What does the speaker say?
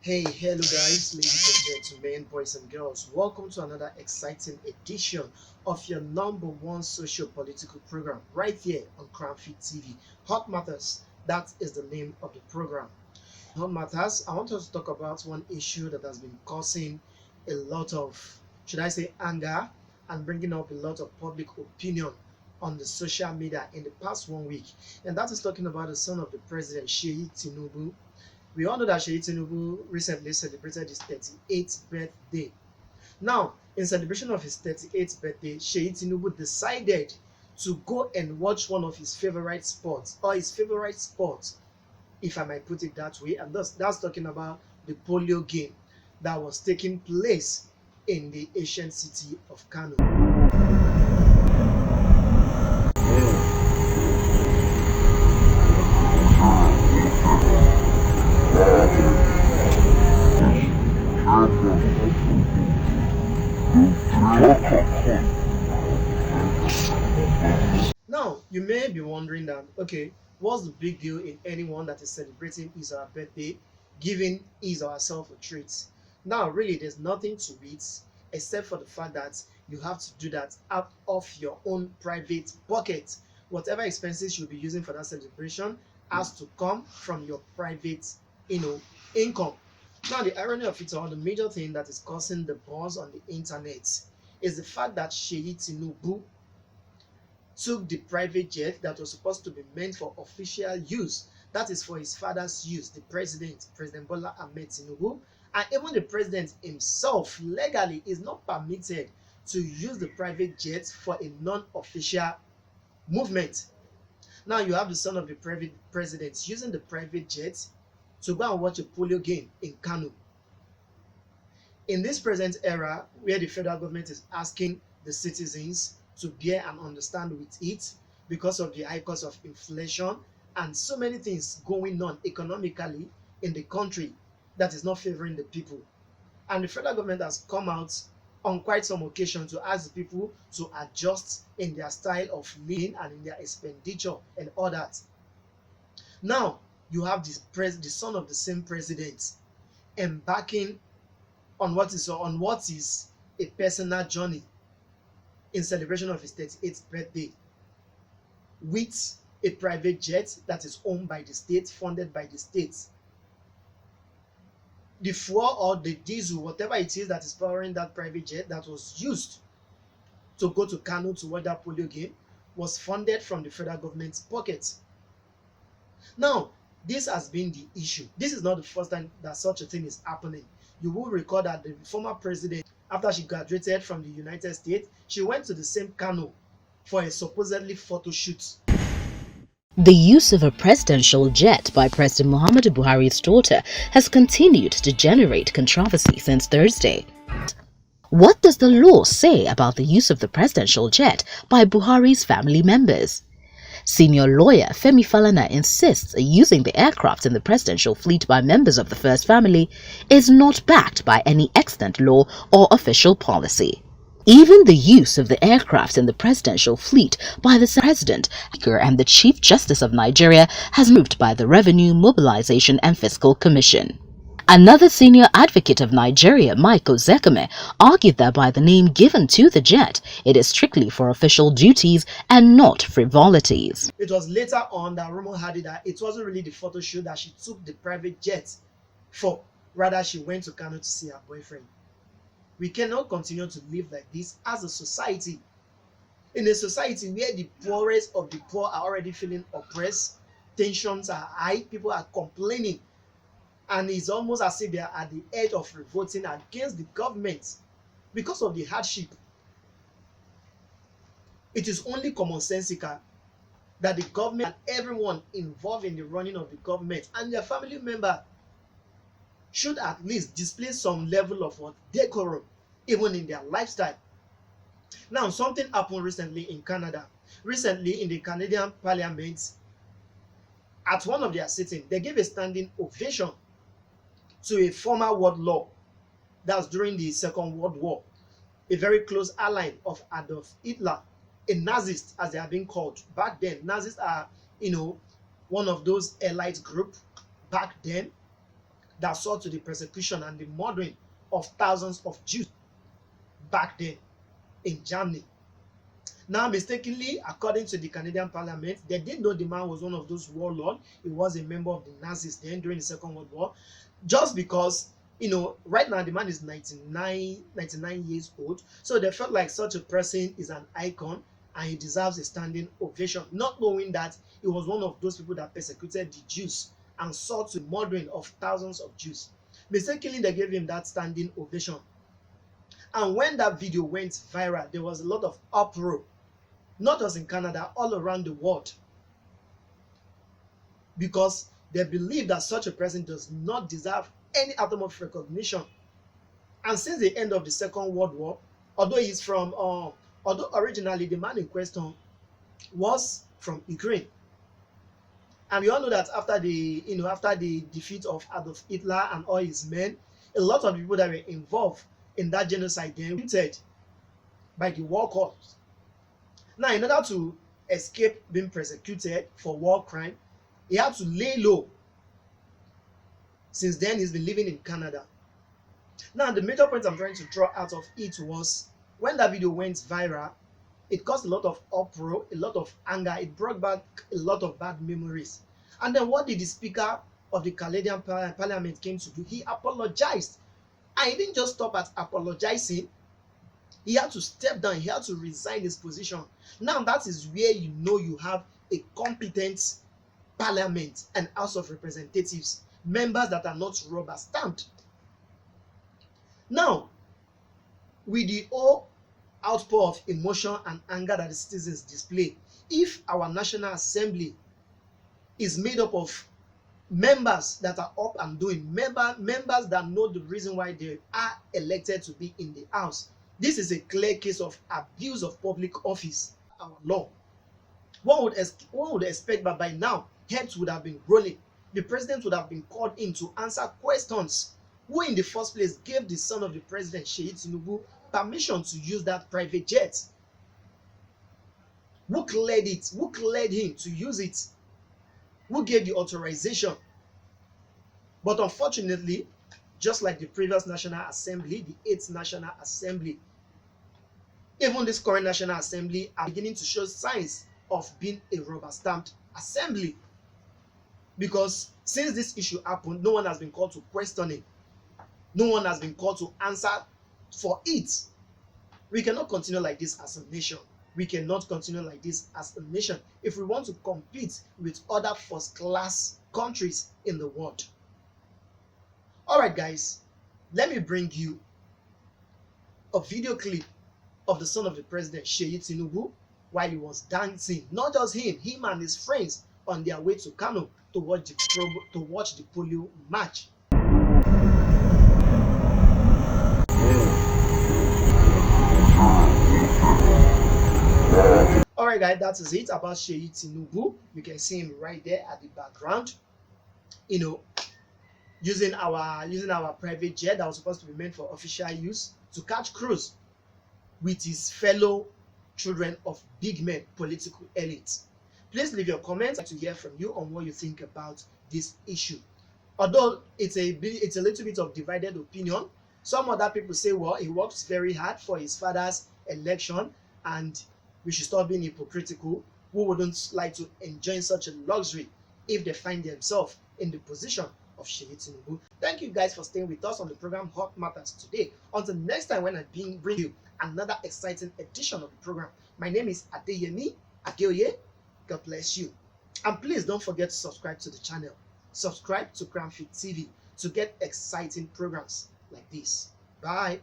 Hello guys, ladies and gentlemen, boys and girls. Welcome to another exciting edition of your number one socio-political program right here on Crownfit TV. Hot Matters, that is the name of the program. Hot Matters, I want us to talk about one issue that has been causing a lot of, should I say, anger and bringing up a lot of public opinion on the social media in the past 1 week. And that is talking about the son of the president, Sheyi Tinubu. We all know that Sheyi Tinubu recently celebrated his 38th birthday. Now, in celebration of his 38th birthday, Sheyi Tinubu decided to go and watch one of his favorite sports, or his favorite sport, if I might put it that way. And that's talking about the polio game that was taking place in the ancient city of Kano. Now, you may be wondering that, okay, what's the big deal in anyone that is celebrating his or her birthday, giving his or herself a treat? Now, really, there's nothing to it except for the fact that you have to do that out of your own private pocket. Whatever expenses you'll be using for that celebration has to come from your private, income. Now, the irony of it all, the major thing that is causing the buzz on the internet is the fact that Sheyi Tinubu took the private jet that was supposed to be meant for official use, that is for his father's use, the President Bola Ahmed Tinubu, and even the president himself legally is not permitted to use the private jet for a non-official movement. Now you have the son of the private president using the private jet to go and watch a polio game in Kano. In this present era, where the federal government is asking the citizens to bear and understand with it because of the high cost of inflation and so many things going on economically in the country that is not favoring the people. And the federal government has come out on quite some occasion to ask the people to adjust in their style of living and in their expenditure and all that. Now, you have the son of the same president embarking on what is a personal journey in celebration of his 38th birthday with a private jet that is owned by the state, funded by the state. The fuel or the diesel, whatever it is that is powering that private jet that was used to go to Kano to watch that polio game, was funded from the federal government's pocket. Now, this has been the issue. This is not the first time that such a thing is happening. You will recall that the former president, after she graduated from the United States, she went to the same Kano for a supposedly photo shoot. The use of a presidential jet by President Muhammadu Buhari's daughter has continued to generate controversy since Thursday. What does the law say about the use of the presidential jet by Buhari's family members? Senior lawyer Femi Falana insists using the aircraft in the presidential fleet by members of the first family is not backed by any extant law or official policy. Even the use of the aircraft in the presidential fleet by the president and the Chief Justice of Nigeria has moved by the Revenue, Mobilization and Fiscal Commission. Another senior advocate of Nigeria, Mike Ozekeme, argued that by the name given to the jet, it is strictly for official duties and not frivolities. It was later on that rumor had it that it wasn't really the photo shoot that she took the private jet for. Rather, she went to Kano to see her boyfriend. We cannot continue to live like this as a society. In a society where the poorest of the poor are already feeling oppressed, tensions are high, people are complaining, and it's almost as if they are at the edge of revolting against the government because of the hardship. It is only commonsensical that the government and everyone involved in the running of the government and their family member should at least display some level of decorum, even in their lifestyle. Now, something happened recently in Canada. Recently, in the Canadian Parliament, at one of their sittings, they gave a standing ovation to a former world law. That was during the Second World War, a very close ally of Adolf Hitler, a Nazist, as they are being called back then. Nazis are, one of those elite group back then. that saw to the persecution and the murdering of thousands of Jews back then in Germany. Now, mistakenly, according to the Canadian Parliament, they didn't know the man was one of those warlords. He was a member of the Nazis then during the Second World War. Just because, right now the man is 99 years old. So they felt like such a person is an icon and he deserves a standing ovation, not knowing that he was one of those people that persecuted the Jews and sought to murdering of thousands of Jews. Mistakenly, they gave him that standing ovation. And when that video went viral, there was a lot of uproar, not just in Canada, all around the world, because they believe that such a person does not deserve any atom of recognition. And since the end of the Second World War, although originally the man in question was from Ukraine, and we all know that after the defeat of Adolf Hitler and all his men, a lot of people that were involved in that genocide then executed by the war courts. Now, in order to escape being persecuted for war crime, he had to lay low. Since then, he's been living in Canada. Now, the major point I'm trying to draw out of it was when that video went viral, it caused a lot of uproar, a lot of anger. It brought back a lot of bad memories. And then what did the Speaker of the Canadian Parliament came to do? He apologized. And he didn't just stop at apologizing. He had to step down. He had to resign his position. Now that is where you know you have a competent parliament and House of Representatives, members that are not rubber stamped. Now, with the whole outpour of emotion and anger that the citizens display, if our National Assembly is made up of members that are up and doing, members that know the reason why they are elected to be in the House, this is a clear case of abuse of public office. Our law. One would expect that by now, heads would have been rolling. The president would have been called in to answer questions. Who in the first place gave the son of the president, Tinubu, permission to use that private jet? Who cleared it? Who cleared him to use it? Who gave the authorization? But unfortunately, just like the previous National Assembly, the 8th National Assembly, even this current National Assembly are beginning to show signs of being a rubber-stamped assembly. Because since this issue happened, no one has been called to question it. No one has been called to answer for it. We cannot continue like this as a nation. We cannot continue like this as a nation if we want to compete with other first-class countries in the world. All right, guys, let me bring you a video clip of the son of the president, Tinubu, while he was dancing. Not just him and his friends on their way to Kano to watch the polio match. Alright guys, that is it about Tinubu. You can see him right there at the background. Using our private jet that was supposed to be meant for official use to catch cruise with his fellow children of big men, political elites. Please leave your comments to hear from you on what you think about this issue. Although it's a little bit of divided opinion. Some other people say, well, he works very hard for his father's election and we should stop being hypocritical. Who wouldn't like to enjoy such a luxury if they find themselves in the position of Tinubu? Thank you guys for staying with us on the program Hot Matters today. Until next time when I bring you another exciting edition of the program. My name is Adeyemi Adeoye. God bless you. And please don't forget to subscribe to the channel. Subscribe to Crownfit TV to get exciting programs like this. Bye.